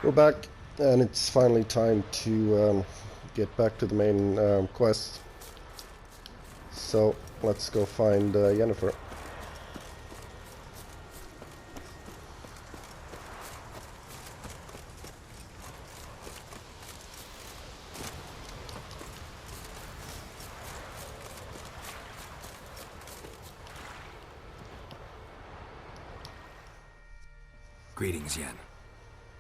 We're back, and it's finally time to get back to the main quest. So let's go find Yennefer. Greetings, Yen.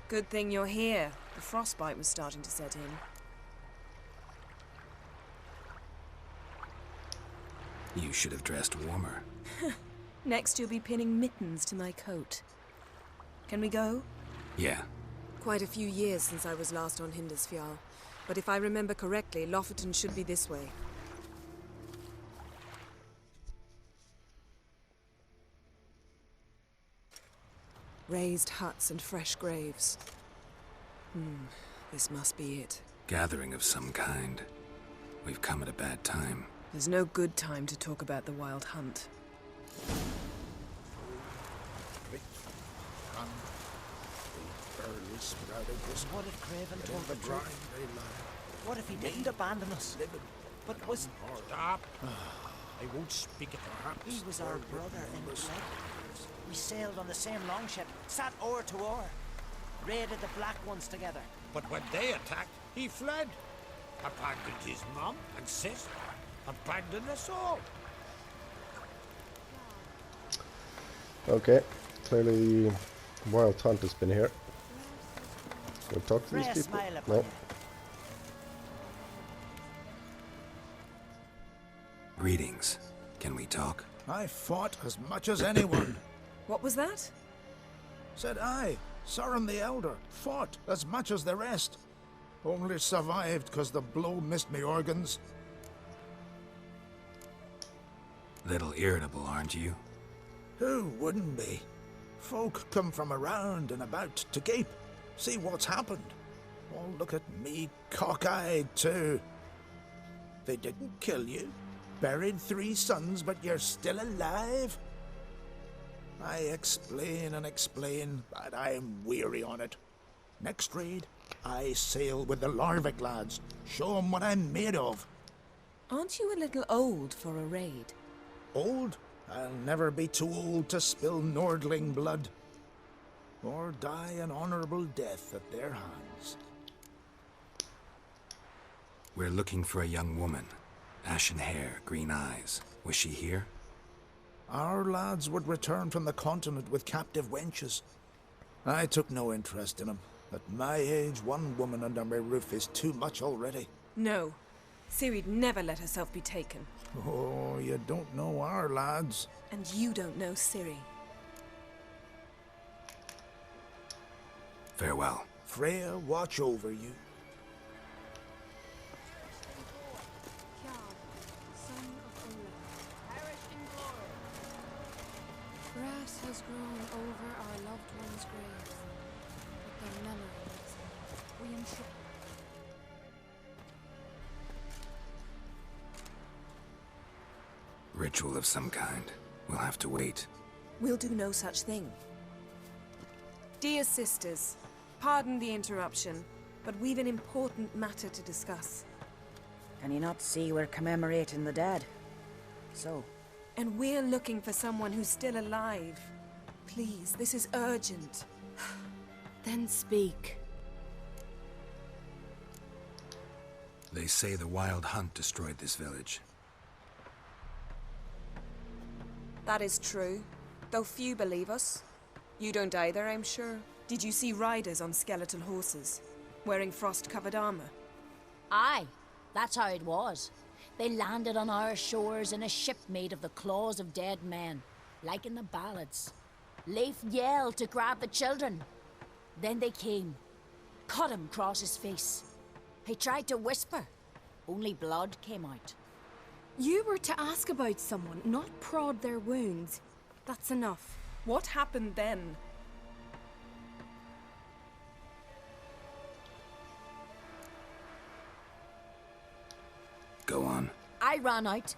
Good thing you're here. The frostbite was starting to set in. You should have dressed warmer. Next you'll be pinning mittens to my coat. Can we go? Yeah. Quite a few years since I was last on Hindisfjall, but if I remember correctly, Lofoten should be this way. Raised huts and fresh graves. This must be it. Gathering of some kind. We've come at a bad time. There's no good time to talk about the wild hunt. What if Craven told the truth? What if he didn't abandon us? But was... Stop. I won't speak it perhaps. He was our brother in blood. We sailed on the same longship, sat oar to oar, raided the Black Ones together. But when they attacked, he fled. Abandoned his mum and sister. Abandoned us all. Okay, clearly wild hunt has been here. Go talk to these Freya people. smile upon No. you. Greetings. Can we talk? I fought as much as anyone. What was that? Said I, Sauron the Elder, fought as much as the rest. Only survived 'cause the blow missed me organs. Little irritable, aren't you? Who wouldn't be? Folk come from around and about to gape, see what's happened. Oh, look at me, cockeyed too. They didn't kill you. Buried 3 sons, but you're still alive? I explain and explain, but I'm weary on it. Next raid, I sail with the Larvik lads. Show 'em what I'm made of. Aren't you a little old for a raid? Old? I'll never be too old to spill Nordling blood. Or die an honorable death at their hands. We're looking for a young woman. Ashen hair, green eyes. Was she here? Our lads would return from the continent with captive wenches. I took no interest in 'em. At my age, 1 woman under my roof is too much already. No. Ciri'd never let herself be taken. Oh, you don't know our lads. And you don't know Ciri. Farewell. Freya, watch over you. Grass has grown over our loved ones' graves, but their memories we ensure. Ritual of some kind. We'll have to wait. We'll do no such thing. Dear sisters, pardon the interruption, but we've an important matter to discuss. Can you not see we're commemorating the dead? So, And we're looking for someone who's still alive. Please, this is urgent. Then speak. They say the wild hunt destroyed this village. That is true, though few believe us. You don't either, I'm sure. Did you see riders on skeletal horses, wearing frost-covered armor? Aye, that's how it was. They landed on our shores in a ship made of the claws of dead men, like in the ballads. Leif yelled to grab the children. Then they came, cut him across his face. He tried to whisper, only blood came out. You were to ask about someone, not prod their wounds. That's enough. What happened then? Go on. I ran out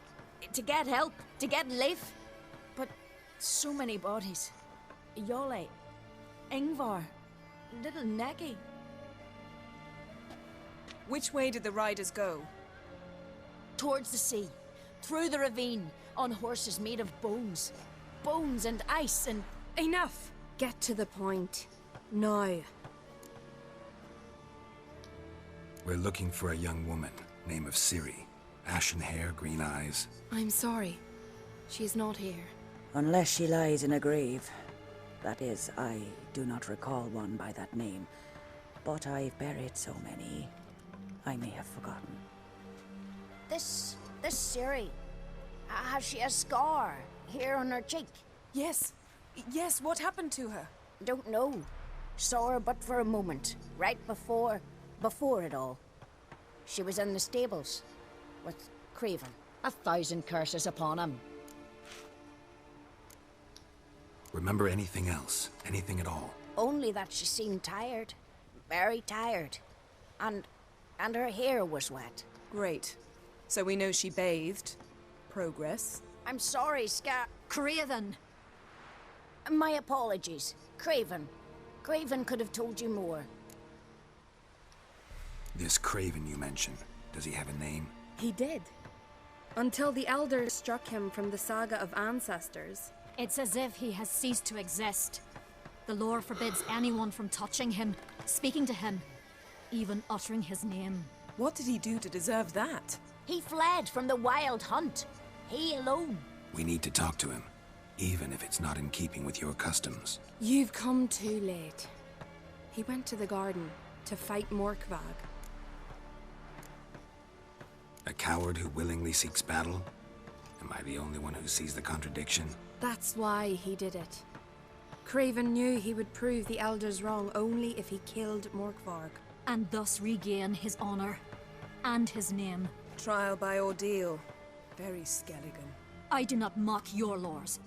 to get help, to get Leif. But so many bodies. Yole, Ingvar. Little Necky. Which way did the riders go? Towards the sea. Through the ravine. On horses made of bones. Bones and ice and... Enough! Get to the point. Now. We're looking for a young woman, name of Ciri. Ashen hair, green eyes. I'm sorry. She is not here. Unless she lies in a grave. That is, I do not recall one by that name. But I've buried so many, I may have forgotten. This Ciri. Has she a scar here on her cheek? Yes. Yes, what happened to her? Don't know. Saw her but for a moment, right before it all. She was in the stables with Craven. 1,000 curses upon him. Remember anything else? Anything at all? Only that she seemed tired. Very tired. And her hair was wet. Great. So we know she bathed. Progress. I'm sorry, Craven! My apologies. Craven. Craven could have told you more. This Craven you mentioned, does he have a name? He did. Until the elders struck him from the saga of ancestors. It's as if he has ceased to exist. The lore forbids anyone from touching him, speaking to him, even uttering his name. What did he do to deserve that? He fled from the wild hunt. He alone. We need to talk to him, even if it's not in keeping with your customs. You've come too late. He went to the garden to fight Morkvag. A coward who willingly seeks battle? Am I the only one who sees the contradiction? That's why he did it. Craven knew he would prove the elders wrong only if he killed Morkvarg. And thus regain his honor and his name. Trial by ordeal. Very Skelligan. I do not mock your laws.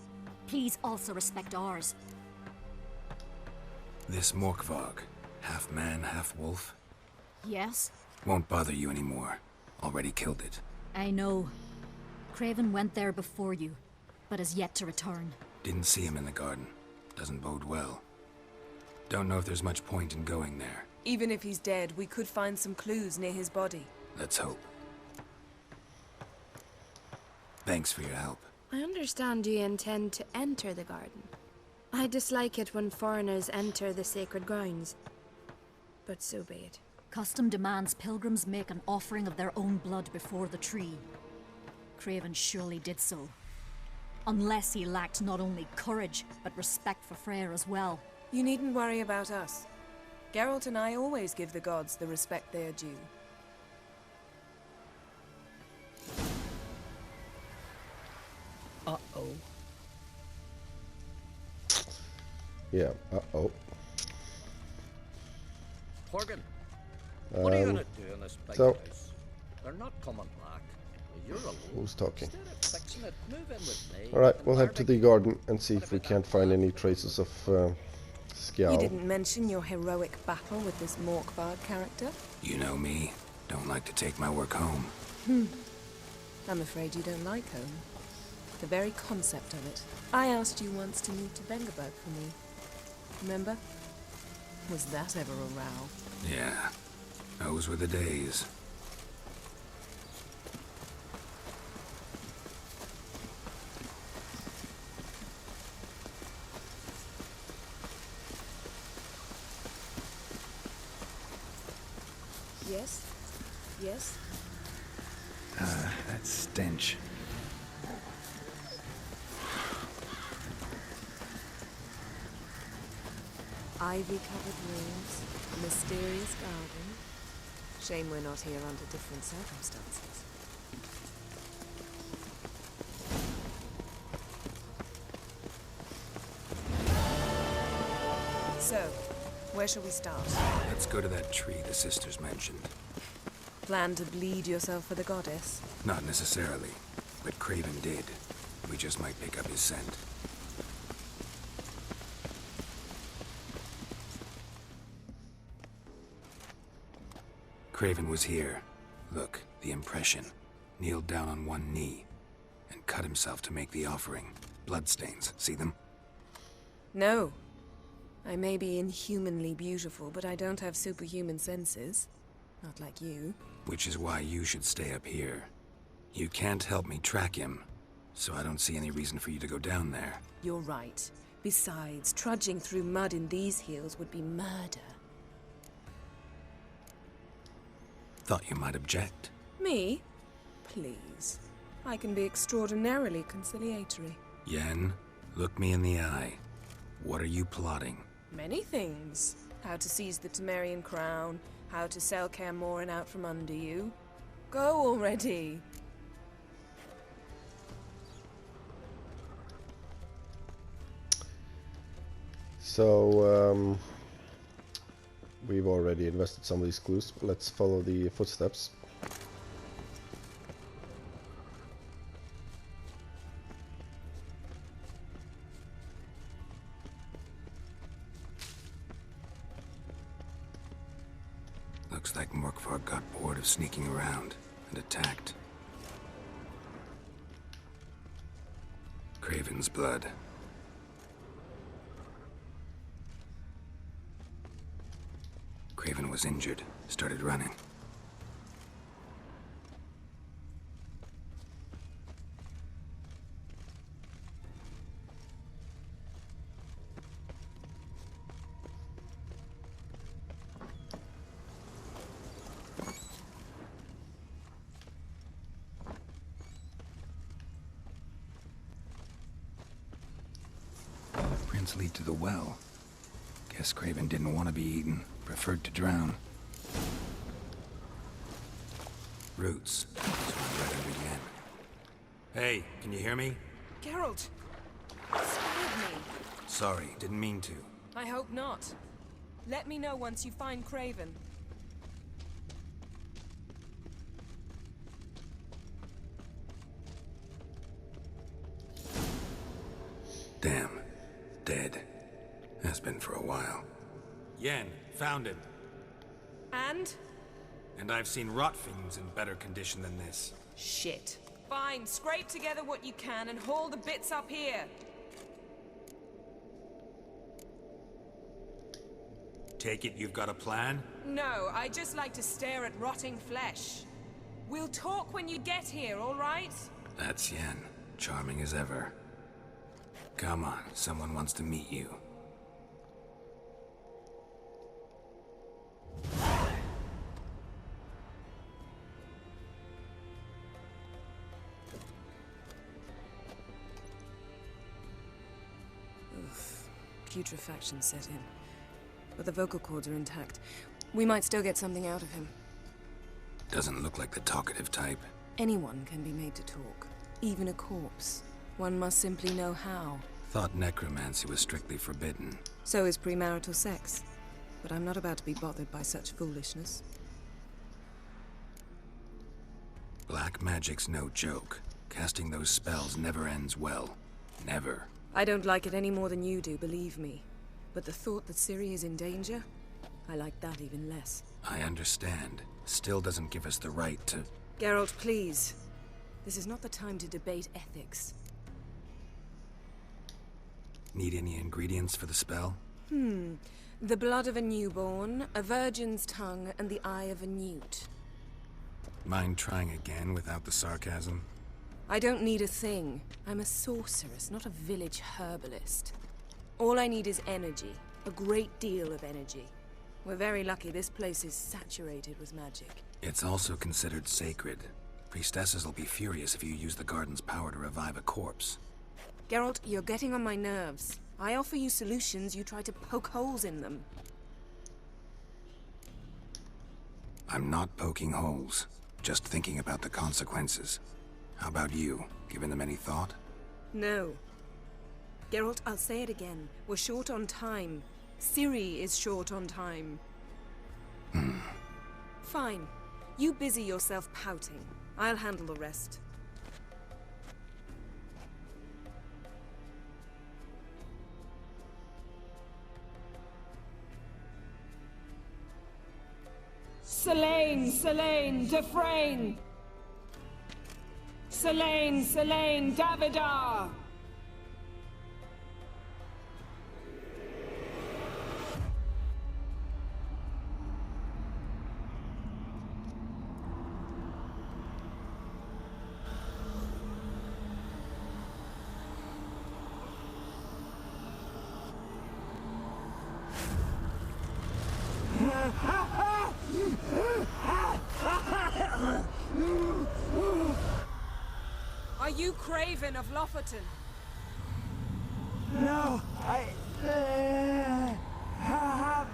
Please also respect ours. This Morkvarg, half man, half wolf, Yes? won't bother you anymore. Already killed it. I know. Craven went there before you, but is yet to return. Didn't see him in the garden. Doesn't bode well. Don't know if there's much point in going there. Even if he's dead, we could find some clues near his body. Let's hope. Thanks for your help. I understand you intend to enter the garden. I dislike it when foreigners enter the sacred grounds. But so be it. Custom demands pilgrims make an offering of their own blood before the tree. Craven surely did so. Unless he lacked not only courage, but respect for Freyr as well. You needn't worry about us. Geralt and I always give the gods the respect they are due. Uh-oh. Yeah, uh-oh. Horgan, what are you gonna do in this big so- house? They're not coming back. You're alone. Who's talking? Instead of fixing it, move in with me. Alright, and we'll head to the barbecue. garden and see if we can't find any traces of You Skjal. didn't mention your heroic battle with this Morkvard character? You know me. Don't like to take my work home. I'm afraid you don't like home. The very concept of it. I asked you once to move to Vengerberg for me. Remember? Was that ever a row? Yeah. Those were the days. Yes? Yes? That stench. Ivy-covered rooms, mysterious garden. Shame we're not here under different circumstances. So, where shall we start? Let's go to that tree the sisters mentioned. Plan to bleed yourself for the goddess? Not necessarily, but Craven did. We just might pick up his scent. Craven was here. Look, the impression. Kneeled down on one knee and cut himself to make the offering. Bloodstains, see them? No. I may be inhumanly beautiful, but I don't have superhuman senses. Not like you. Which is why you should stay up here. You can't help me track him, so I don't see any reason for you to go down there. You're right. Besides, trudging through mud in these heels would be murder. Thought you might object. Me? Please. I can be extraordinarily conciliatory. Yen, look me in the eye. What are you plotting? Many things. How to seize the Temerian crown, how to sell Kaer Morhen out from under you. Go already! So, we've already invested some of these clues. Let's follow the footsteps. Looks like Morkvar got bored of sneaking around and attacked. Craven's blood. Craven was injured, started running. Prints lead to the well. Guess Craven didn't want to be eaten. Preferred to drown. Roots. So I'm ready to begin. Hey, can you hear me? Geralt! Scared me. Sorry, didn't mean to. I hope not. Let me know once you find Craven. Damn. Dead. Has been for a while. Yen, found him. And? And I've seen rot fiends in better condition than this. Shit. Fine, scrape together what you can and haul the bits up here. Take it you've got a plan? No, I just like to stare at rotting flesh. We'll talk when you get here, all right? That's Yen. Charming as ever. Come on, someone wants to meet you. Putrefaction set in. But the vocal cords are intact. We might still get something out of him. Doesn't look like the talkative type. Anyone can be made to talk. Even a corpse. One must simply know how. Thought necromancy was strictly forbidden. So is premarital sex. But I'm not about to be bothered by such foolishness. Black magic's no joke. Casting those spells never ends well. Never. I don't like it any more than you do, believe me. But the thought that Ciri is in danger, I like that even less. I understand. Still doesn't give us the right to... Geralt, please. This is not the time to debate ethics. Need any ingredients for the spell? The blood of a newborn, a virgin's tongue, and the eye of a newt. Mind trying again without the sarcasm? I don't need a thing. I'm a sorceress, not a village herbalist. All I need is energy. A great deal of energy. We're very lucky this place is saturated with magic. It's also considered sacred. Priestesses will be furious if you use the garden's power to revive a corpse. Geralt, you're getting on my nerves. I offer you solutions, you try to poke holes in them. I'm not poking holes. Just thinking about the consequences. How about you? Given them any thought? No. Geralt, I'll say it again. We're short on time. Ciri is short on time. Fine. You busy yourself pouting. I'll handle the rest. Selene, Selene, Defrain! Selene, Selene, Davidar! Are you Craven of Lofoten? No, I have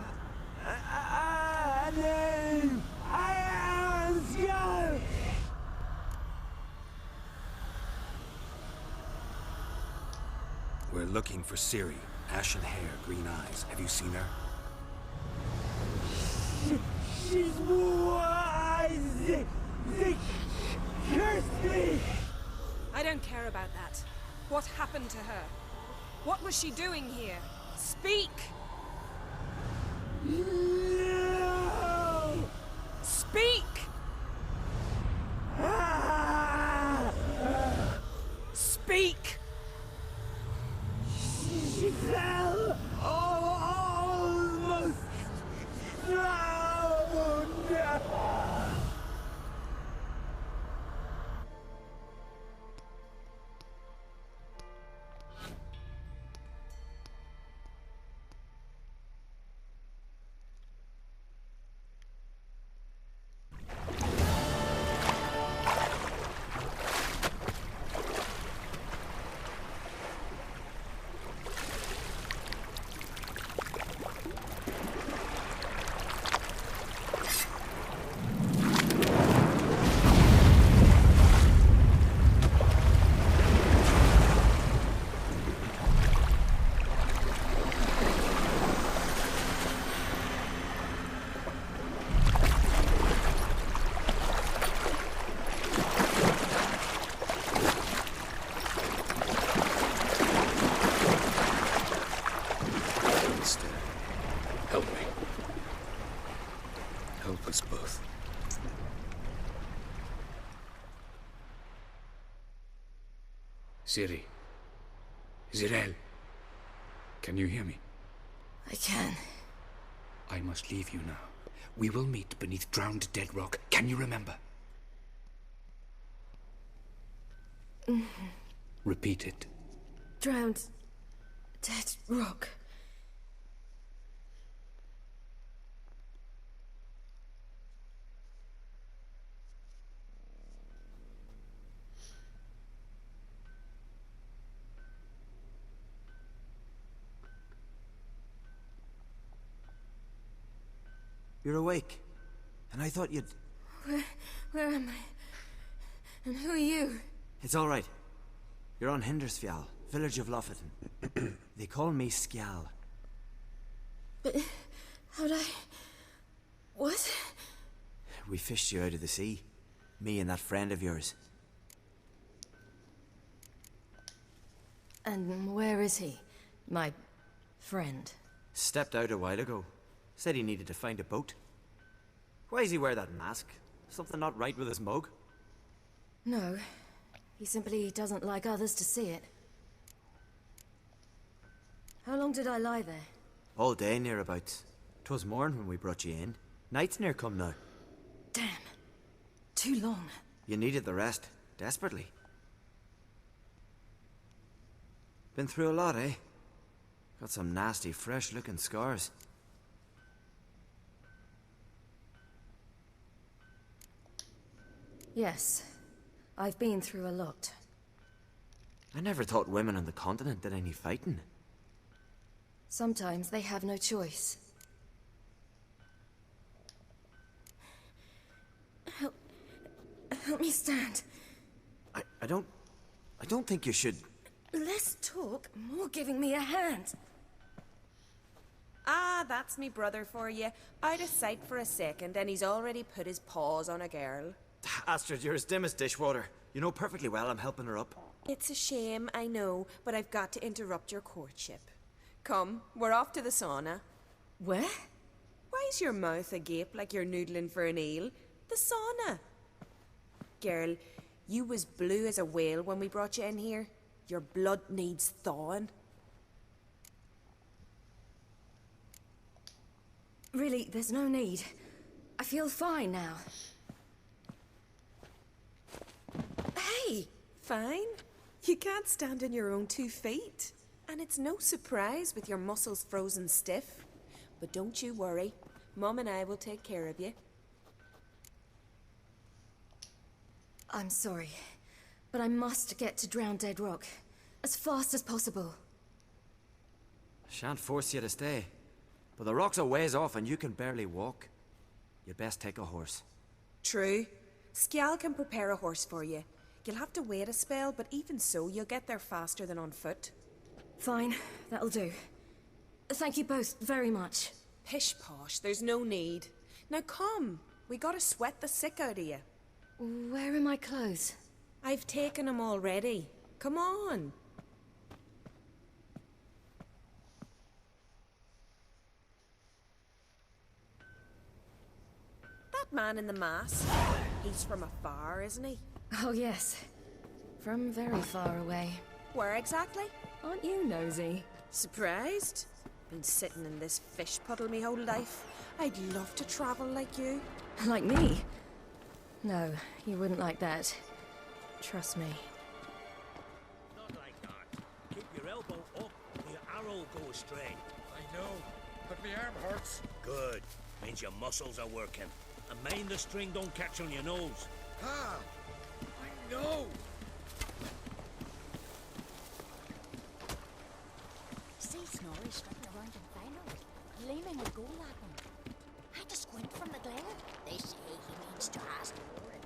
a name. I am Geralt. We're looking for Ciri. Ashen hair, green eyes. Have you seen her? She's wise. They cursed me. I don't care about that. What happened to her? What was she doing here? Speak! No. Speak! Speak! She fell almost drowned. Help me. Help us both. Ciri. Zirel. Can you hear me? I can. I must leave you now. We will meet beneath drowned dead rock. Can you remember? Repeat it. Drowned. Dead rock. You're awake. And I thought you'd... Where am I? And who are you? It's all right. You're on Hindersfjall, village of Lofoten. They call me Skjal. But how'd I... What? We fished you out of the sea. Me and that friend of yours. And where is he? My friend. Stepped out a while ago. Said he needed to find a boat. Why does he wear that mask? Something not right with his mug? No. He simply doesn't like others to see it. How long did I lie there? All day nearabouts. 'Twas morn when we brought you in. Night's near come now. Damn. Too long. You needed the rest. Desperately. Been through a lot, eh? Got some nasty, fresh-looking scars. Yes. I've been through a lot. I never thought women on the continent did any fighting. Sometimes they have no choice. Help me stand. I don't think you should... Less talk, more giving me a hand. Ah, that's me brother for you. Out of sight for a second, and he's already put his paws on a girl. Astrid, you're as dim as dishwater. You know perfectly well I'm helping her up. It's a shame, I know, but I've got to interrupt your courtship. Come, we're off to the sauna. Where? Why's your mouth agape like you're noodling for an eel? The sauna. Girl, you was blue as a whale when we brought you in here. Your blood needs thawing. Really, there's no need. I feel fine now. Hey! Fine. You can't stand on your own 2 feet. And it's no surprise with your muscles frozen stiff. But don't you worry. Mum and I will take care of you. I'm sorry, but I must get to Drowned Dead Rock as fast as possible. Shan't force you to stay, but the rock's a ways off and you can barely walk. You'd best take a horse. True. Skjal can prepare a horse for you. You'll have to wait a spell, but even so, you'll get there faster than on foot. Fine, that'll do. Thank you both very much. Pish posh, there's no need. Now come, we gotta sweat the sick out of you. Where are my clothes? I've taken them already. Come on. That man in the mask, he's from afar, isn't he? Oh yes, from very far away. Where exactly? Aren't you nosy? Surprised? Been sitting in this fish puddle me whole life. I'd love to travel like you. Like me? No, you wouldn't like that. Trust me. Not like that. Keep your elbow up, or your arrow goes straight. I know, but my arm hurts. Good. Means your muscles are working. And mind the string don't catch on your nose. Ah, I know. See Snorri strutting around in final, gleaming with gold at him. Had to squint from the glare. They say he means to ask for it.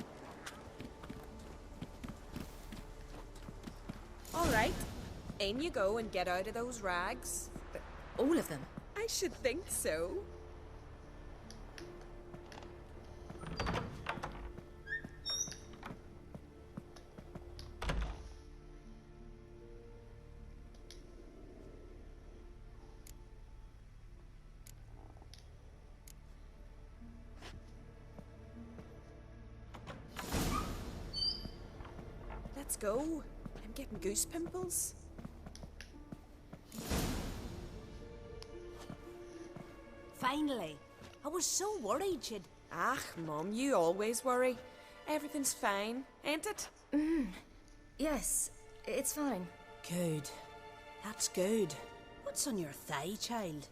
All right, in you go and get out of those rags. All of them? I should think so. Let's go. I'm getting goose pimples. Finally. I was so worried you'd... Ah, Mum, you always worry. Everything's fine, ain't it? Yes, it's fine. Good. That's good. What's on your thigh, child?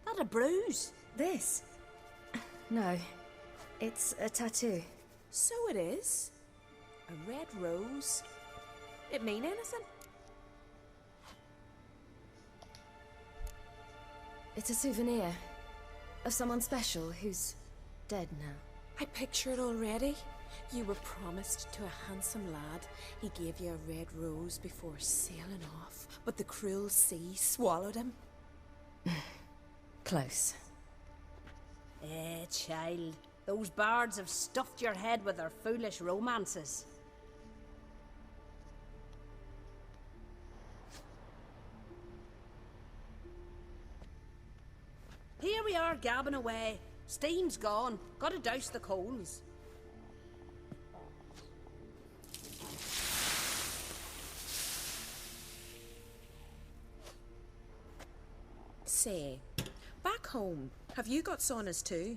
That a bruise? This? No, it's a tattoo. So it is. A red rose. It mean anything? It's a souvenir of someone special who's dead now. I picture it already. You were promised to a handsome lad. He gave you a red rose before sailing off, but the cruel sea swallowed him. Close. Child. Those bards have stuffed your head with their foolish romances. Here we are gabbing away. Steam's gone. Gotta douse the coals. Say, back home, have you got saunas too?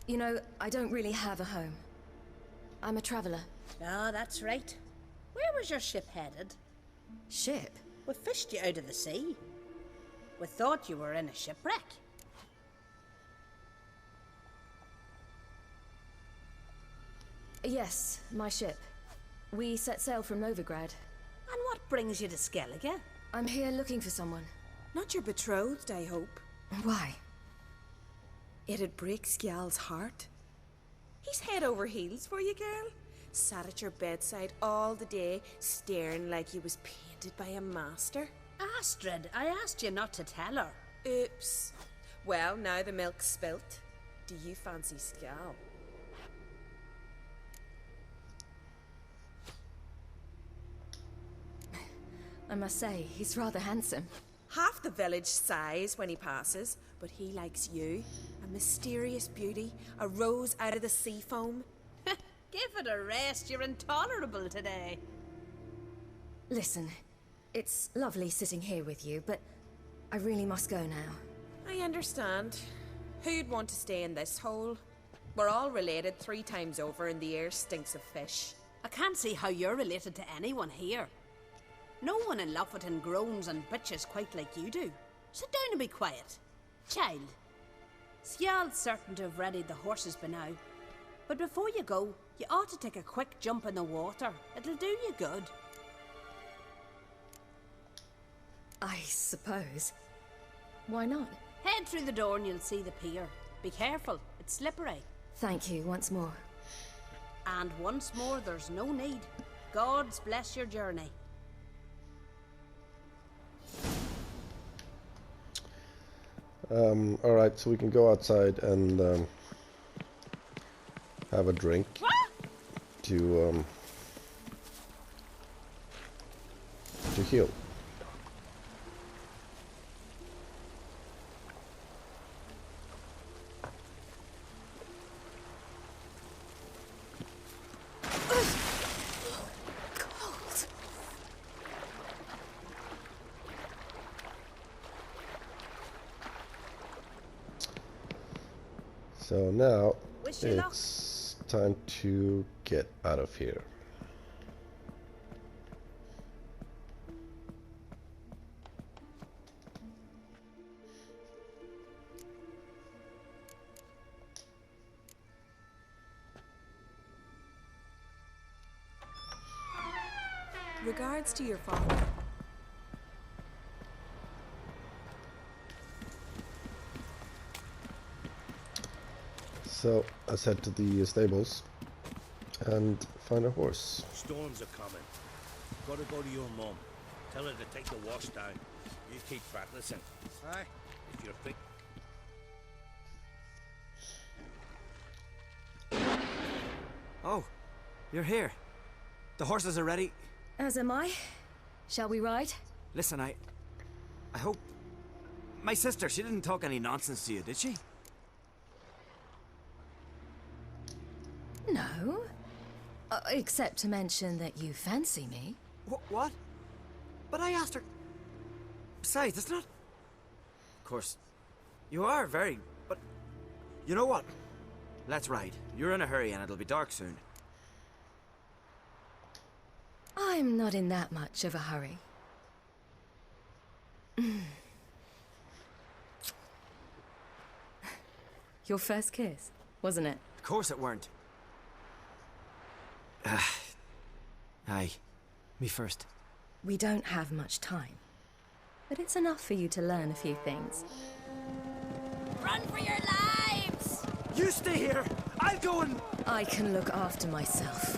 You know, I don't really have a home. I'm a traveller. Ah, that's right. Where was your ship headed? Ship? We fished you out of the sea. We thought you were in a shipwreck. Yes, my ship. We set sail from Novigrad. And what brings you to Skellige? I'm here looking for someone. Not your betrothed, I hope. Why? It'd break Skjal's heart. He's head over heels for you, girl. Sat at your bedside all the day, staring like he was painted by a master. Astrid, I asked you not to tell her. Oops. Well, now the milk's spilt. Do you fancy Skjal? I must say, he's rather handsome. Half the village sighs when he passes, but he likes you. A mysterious beauty, a rose out of the sea foam. Give it a rest, you're intolerable today. Listen, it's lovely sitting here with you, but I really must go now. I understand. Who'd want to stay in this hole? We're all related 3 times over and the air stinks of fish. I can't see how you're related to anyone here. No one in Lofoten groans and bitches quite like you do. Sit down and be quiet. Child, Sjal's certain to have readied the horses by now. But before you go, you ought to take a quick jump in the water. It'll do you good. I suppose. Why not? Head through the door and you'll see the pier. Be careful, it's slippery. Thank you once more. And once more, there's no need. Gods bless your journey. Alright, so we can go outside and have a drink to heal. So now it's time to get out of here. Regards to your father. So let's head to the stables and find a horse. Storms are coming. Gotta go to your mum. Tell her to take the wash down. You keep practicing. Aye, if you're fit. Oh, you're here. The horses are ready. As am I. Shall we ride? Listen, I hope... My sister, she didn't talk any nonsense to you, did she? No. Except to mention that you fancy me. What? But I asked her... Besides, it's not... Of course, you are very... But... You know what? Let's ride. You're in a hurry and it'll be dark soon. I'm not in that much of a hurry. Your first kiss, wasn't it? Of course it weren't. Aye. Me first. We don't have much time. But it's enough for you to learn a few things. Run for your lives! You stay here! I'll go and... I can look after myself.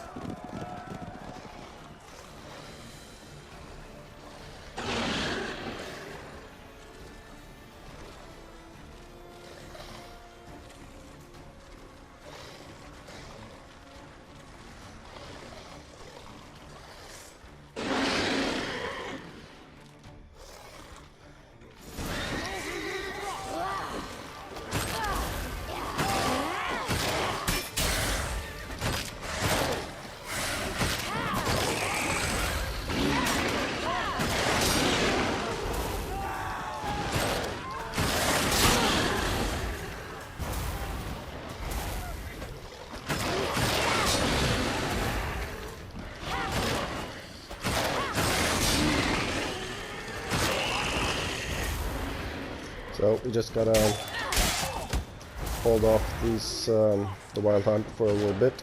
So we just gotta hold off these the wild hunt for a little bit.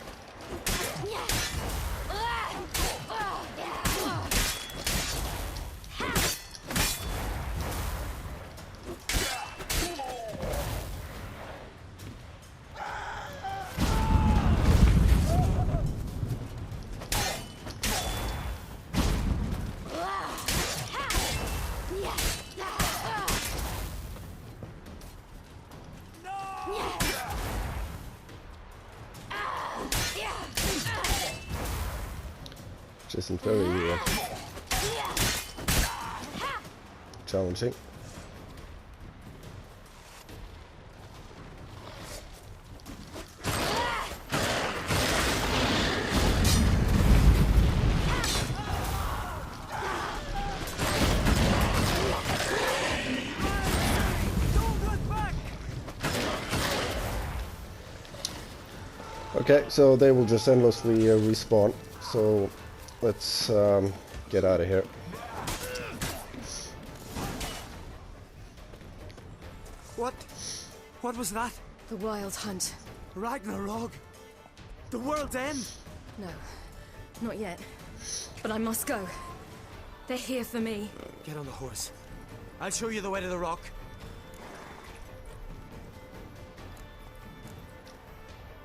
Which isn't very challenging. Okay, so they will just endlessly respawn, so let's get out of here. What was that? The Wild Hunt. Ragnarok? The world's end? No, not yet. But I must go. They're here for me. Get on the horse. I'll show you the way to the rock.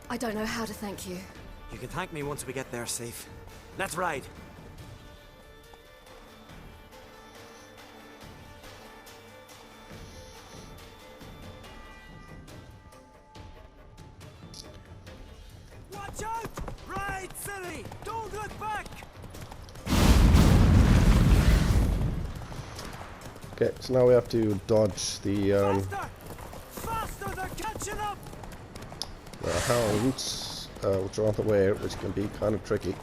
I don't know how to thank you. You can thank me once we get there safe. Let's ride. Watch out! Ride, Ciri! Don't look back! Okay, so now we have to dodge the Faster! They're catching up! hounds, which are on the way, which can be kind of tricky.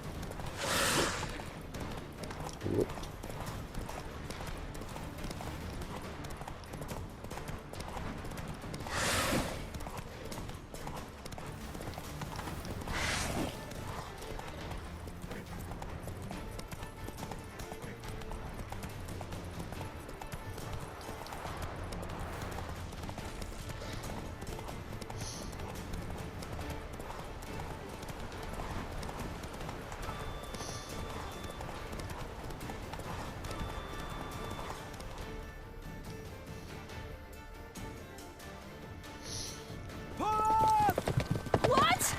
Whoop. What?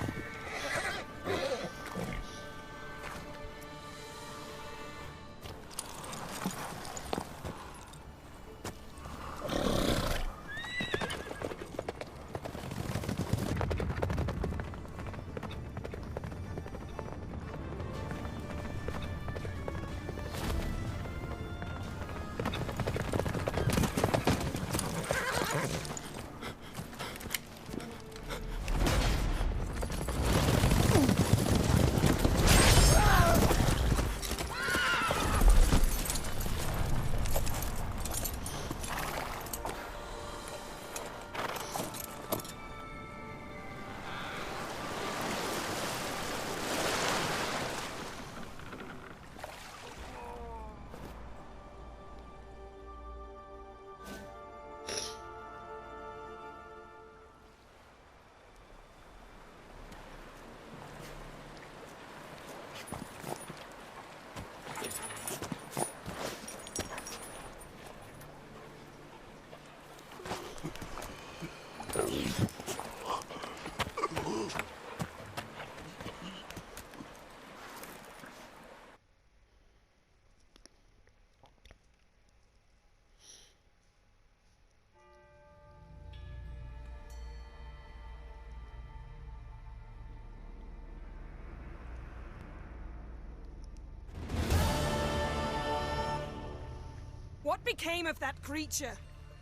What became of that creature?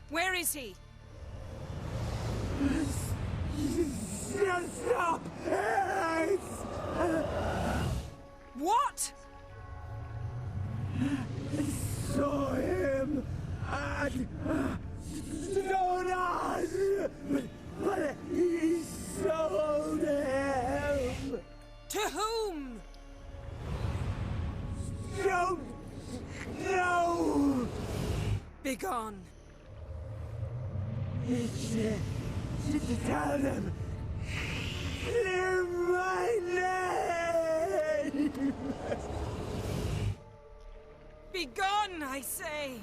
Where is he? Stop! What? Saw him and Jonas, but he sold him. To whom? Don't know. Begone. Tell them. Clear my name. Begone, I say.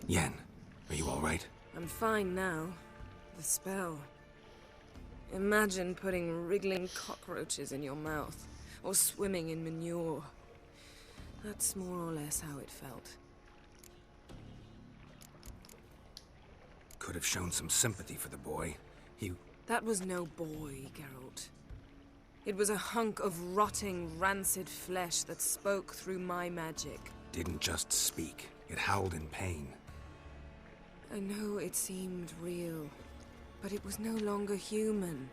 Yen, are you all right? I'm fine now. The spell. Imagine putting wriggling cockroaches in your mouth, or swimming in manure. That's more or less how it felt. Could have shown some sympathy for the boy. He That was no boy, Geralt. It was a hunk of rotting, rancid flesh that spoke through my magic. Didn't just speak. It howled in pain. I know it seemed real, but it was no longer human.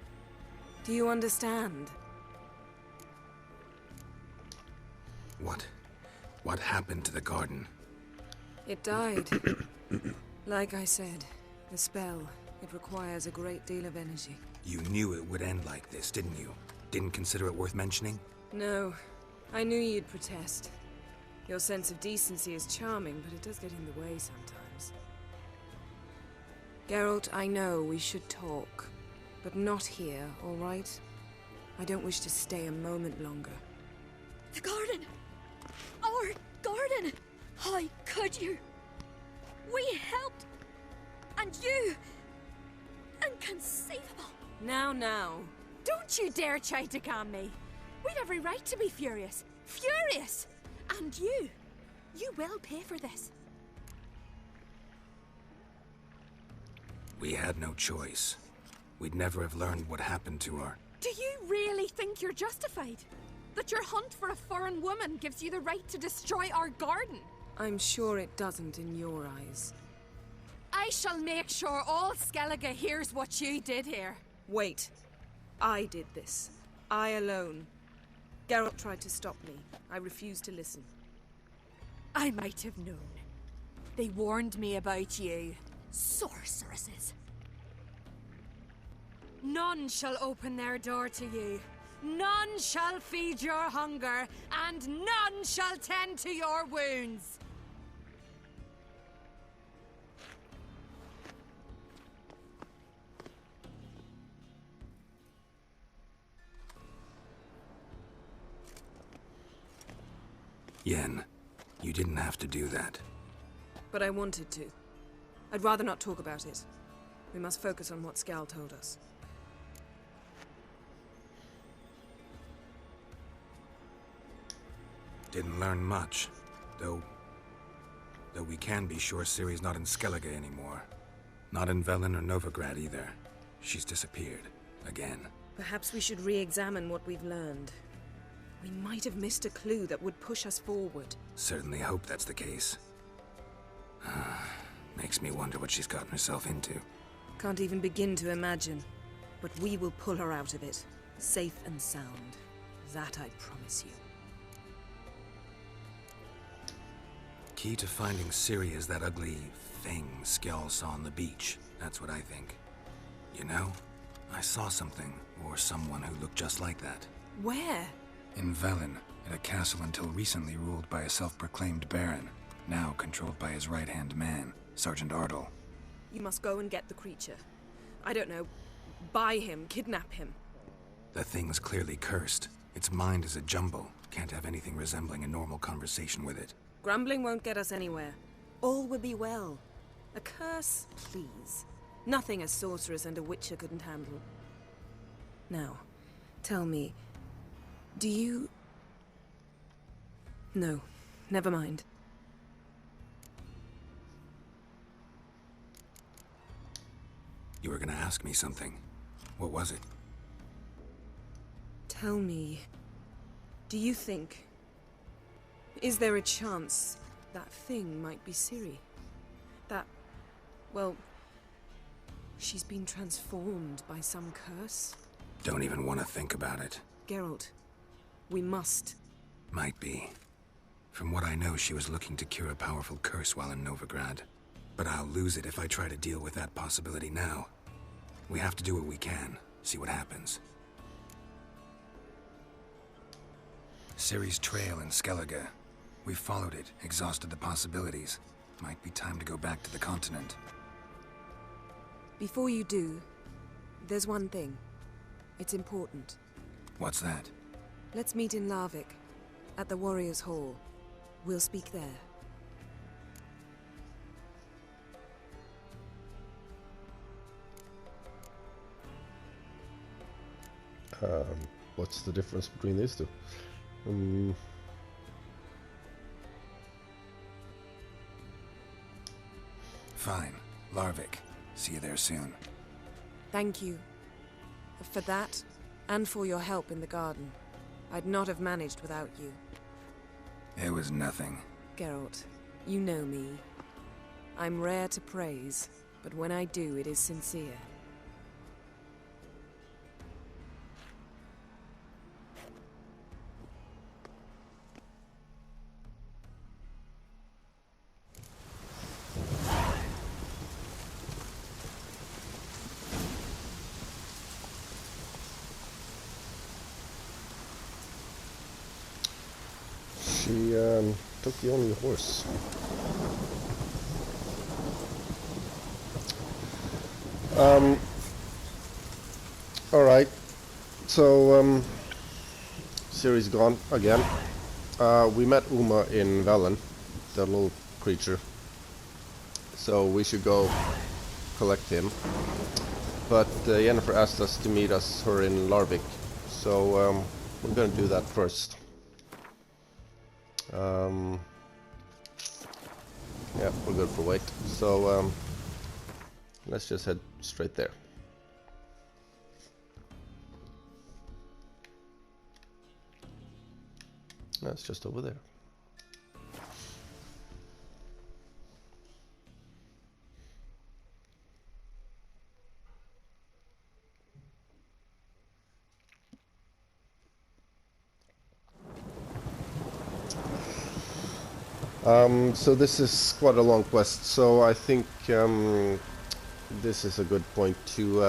Do you understand? What happened to the garden? It died. Like I said, the spell, it requires a great deal of energy. You knew it would end like this, didn't you? Didn't consider it worth mentioning? No. I knew you'd protest. Your sense of decency is charming, but it does get in the way sometimes. Geralt, I know we should talk, but not here, all right? I don't wish to stay a moment longer. The garden! Our garden! How could you? We helped! And you! Inconceivable! Now. Don't you dare try to calm me. We'd every right to be furious. Furious! And you will pay for this. We had no choice. We'd never have learned what happened to her. Do you really think you're justified? That your hunt for a foreign woman gives you the right to destroy our garden? I'm sure it doesn't in your eyes. I shall make sure all Skellige hears what you did here. Wait. I did this. I alone. Geralt tried to stop me. I refused to listen. I might have known. They warned me about you. Sorceresses. None shall open their door to you. None shall feed your hunger, and none shall tend to your wounds. Yen, you didn't have to do that. But I wanted to. I'd rather not talk about it. We must focus on what Skal told us. Didn't learn much, though we can be sure Ciri's not in Skellige anymore. Not in Velen or Novigrad either. She's disappeared. Again. Perhaps we should re-examine what we've learned. We might have missed a clue that would push us forward. Certainly hope that's the case. Makes me wonder what she's gotten herself into. Can't even begin to imagine. But we will pull her out of it. Safe and sound. That I promise you. Key to finding Ciri is that ugly thing Skjall saw on the beach. That's what I think. You know, I saw something, or someone who looked just like that. Where? In Velen, at a castle until recently ruled by a self-proclaimed baron, now controlled by his right-hand man, Sergeant Ardle. You must go and get the creature. I don't know, buy him, kidnap him. The thing's clearly cursed. Its mind is a jumble. Can't have anything resembling a normal conversation with it. Grumbling won't get us anywhere. All will be well. A curse, please. Nothing a sorceress and a witcher couldn't handle. Now, tell me, do you... No, never mind. You were gonna ask me something. What was it? Tell me, do you think... Is there a chance that thing might be Ciri? That... well... she's been transformed by some curse? Don't even want to think about it. Geralt, we must. Might be. From what I know, she was looking to cure a powerful curse while in Novigrad. But I'll lose it if I try to deal with that possibility now. We have to do what we can, see what happens. Ciri's trail in Skellige. We've followed it, exhausted the possibilities. Might be time to go back to the continent. Before you do, there's one thing. It's important. What's that? Let's meet in Larvik, at the Warriors' Hall. We'll speak there. What's the difference between these two? Fine. Larvik. See you there soon. Thank you. For that, and for your help in the garden, I'd not have managed without you. It was nothing. Geralt, you know me. I'm rare to praise, but when I do, it is sincere. She took the only horse. Alright, so Ciri's gone again. We met Uma in Velen, the little creature. So we should go collect him. But Yennefer asked us to meet her in Larvik. So we're gonna do that first. Yeah, we're good for weight. So let's just head straight there. That's just over there. So this is quite a long quest, so I think this is a good point to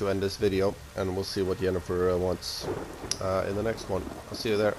end this video, and we'll see what Yennefer wants in the next one. I'll see you there.